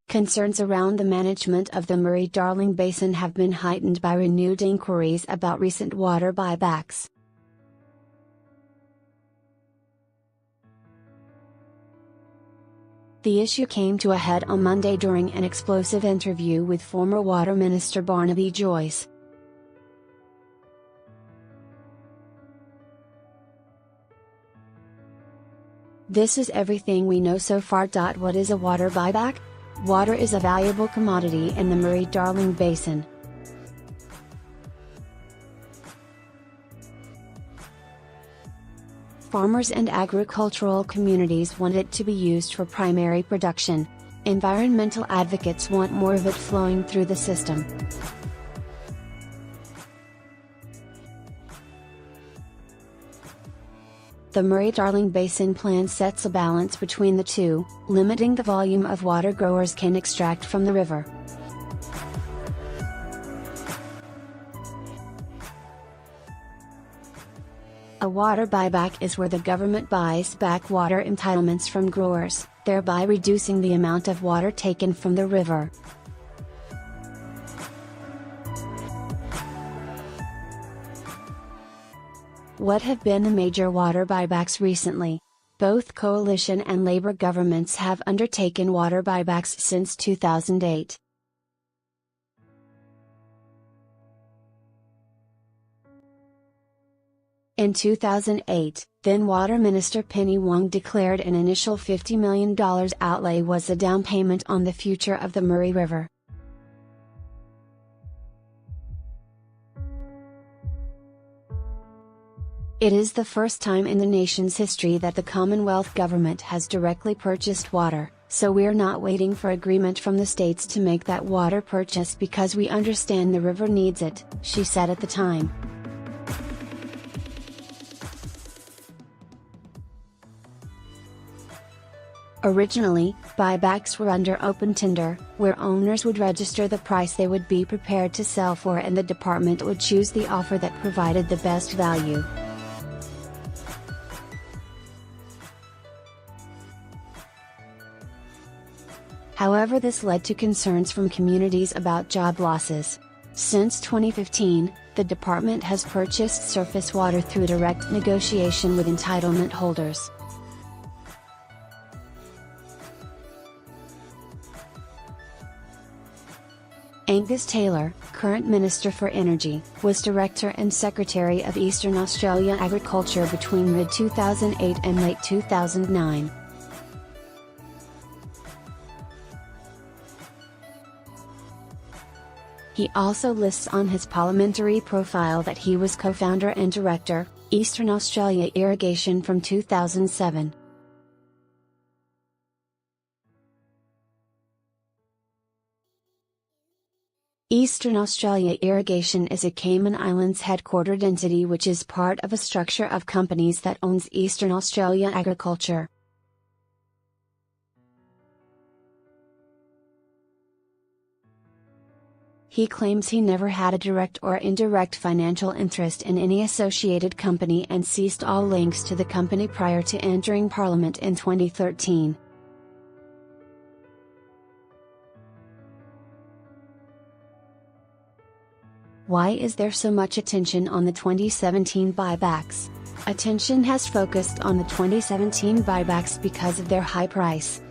Concerns around the management of the Murray-Darling Basin have been heightened by renewed inquiries about recent water buybacks. The issue came to a head on Monday during an explosive interview with former Water Minister Barnaby Joyce. This is everything we know so far. What is a water buyback? Water is a valuable commodity in the Murray-Darling Basin. Farmers and agricultural communities want it to be used for primary production. Environmental advocates want more of it flowing through the system. The Murray-Darling Basin Plan sets a balance between the two, limiting the volume of water growers can extract from the river. A water buyback is where the government buys back water entitlements from growers, thereby reducing the amount of water taken from the river. What have been the major water buybacks recently? Both coalition and Labour governments have undertaken water buybacks since 2008. In 2008, then Water Minister Penny Wong declared an initial $50 million outlay was a down payment on the future of the Murray River. It is the first time in the nation's history that the Commonwealth government has directly purchased water, so we're not waiting for agreement from the states to make that water purchase because we understand the river needs it, she said at the time. Originally, buybacks were under open tender, where owners would register the price they would be prepared to sell for and the department would choose the offer that provided the best value. However, this led to concerns from communities about job losses. Since 2015, the department has purchased surface water through direct negotiation with entitlement holders. Angus Taylor, current Minister for Energy, was Director and Secretary of Eastern Australia Agriculture between mid-2008 and late 2009. He also lists on his parliamentary profile that he was co-founder and director, Eastern Australia Irrigation from 2007. Eastern Australia Irrigation is a Cayman Islands headquartered entity which is part of a structure of companies that owns Eastern Australia Agriculture. He claims he never had a direct or indirect financial interest in any associated company and ceased all links to the company prior to entering Parliament in 2013. Why is there so much attention on the 2017 buybacks? Attention has focused on the 2017 buybacks because of their high price.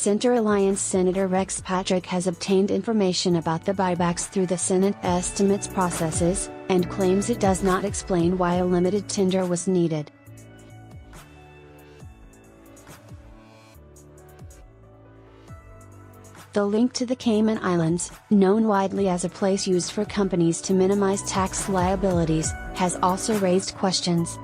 Centre Alliance Senator Rex Patrick has obtained information about the buybacks through the Senate estimates processes, and claims it does not explain why a limited tender was needed. The link to the Cayman Islands, known widely as a place used for companies to minimize tax liabilities, has also raised questions.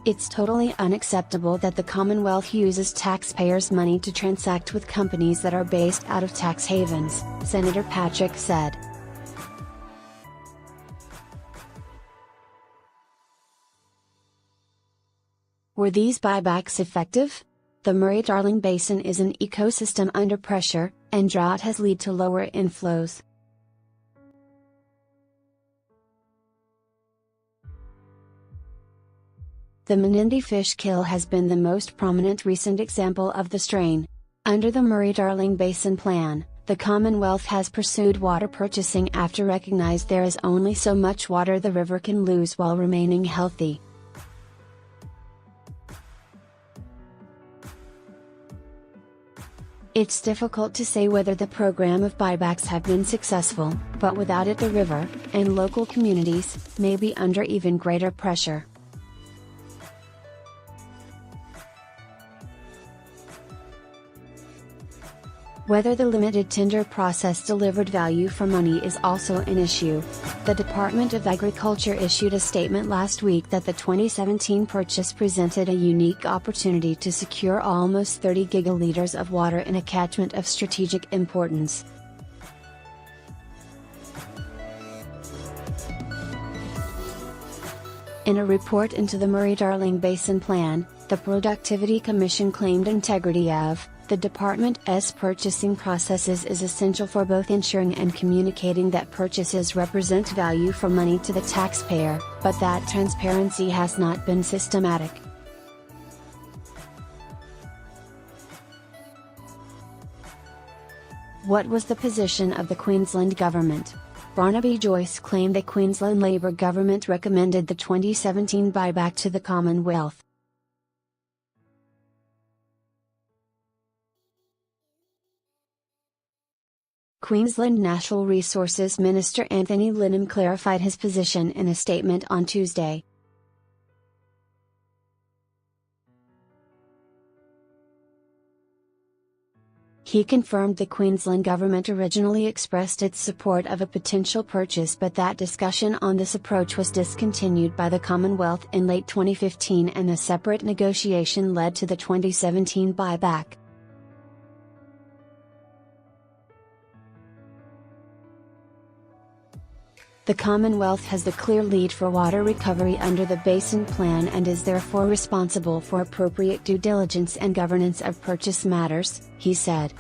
It's totally unacceptable that the Commonwealth uses taxpayers' money to transact with companies that are based out of tax havens, Senator Patrick said. Were these buybacks effective? The Murray-Darling Basin is an ecosystem under pressure, and drought has led to lower inflows. The Menindee fish kill has been the most prominent recent example of the strain. Under the Murray-Darling Basin Plan, the Commonwealth has pursued water purchasing after recognized there is only so much water the river can lose while remaining healthy. It's difficult to say whether the program of buybacks have been successful, but without it the river, and local communities, may be under even greater pressure. Whether the limited tender process delivered value for money is also an issue. The Department of Agriculture issued a statement last week that the 2017 purchase presented a unique opportunity to secure almost 30 gigaliters of water in a catchment of strategic importance. In a report into the Murray-Darling Basin Plan, the Productivity Commission claimed integrity of the department's purchasing processes is essential for both ensuring and communicating that purchases represent value for money to the taxpayer, but that transparency has not been systematic. What was the position of the Queensland government? Barnaby Joyce claimed the Queensland Labor government recommended the 2017 buyback to the Commonwealth. Queensland Natural Resources Minister Anthony Linham clarified his position in a statement on Tuesday. He confirmed the Queensland government originally expressed its support of a potential purchase, but that discussion on this approach was discontinued by the Commonwealth in late 2015 and a separate negotiation led to the 2017 buyback. The Commonwealth has the clear lead for water recovery under the Basin Plan and is therefore responsible for appropriate due diligence and governance of purchase matters, he said.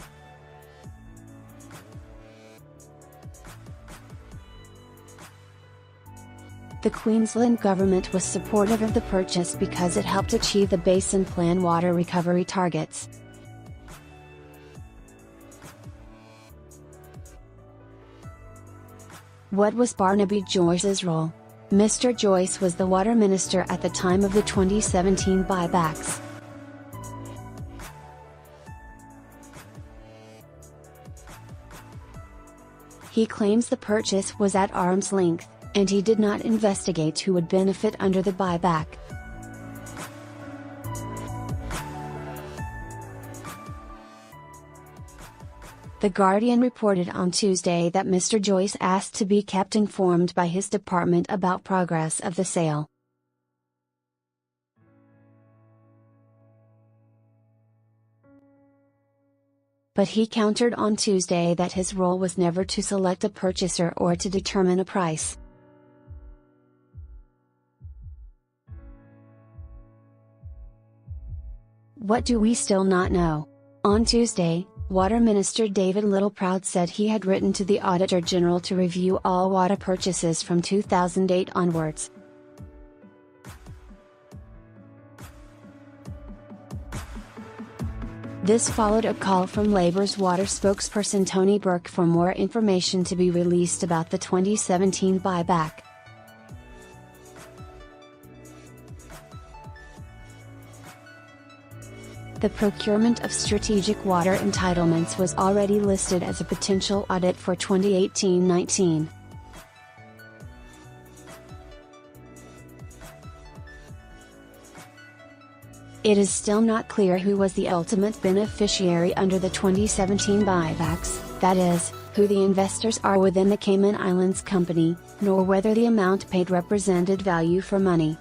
The Queensland government was supportive of the purchase because it helped achieve the Basin Plan water recovery targets. What was Barnaby Joyce's role? Mr. Joyce was the water minister at the time of the 2017 buybacks. He claims the purchase was at arm's length, and he did not investigate who would benefit under the buyback. The Guardian reported on Tuesday that Mr. Joyce asked to be kept informed by his department about progress of the sale. But he countered on Tuesday that his role was never to select a purchaser or to determine a price. What do we still not know? On Tuesday, Water Minister David Littleproud said he had written to the Auditor General to review all water purchases from 2008 onwards. This followed a call from Labour's water spokesperson Tony Burke for more information to be released about the 2017 buyback. The procurement of strategic water entitlements was already listed as a potential audit for 2018-19. It is still not clear who was the ultimate beneficiary under the 2017 buybacks, that is, who the investors are within the Cayman Islands company, nor whether the amount paid represented value for money.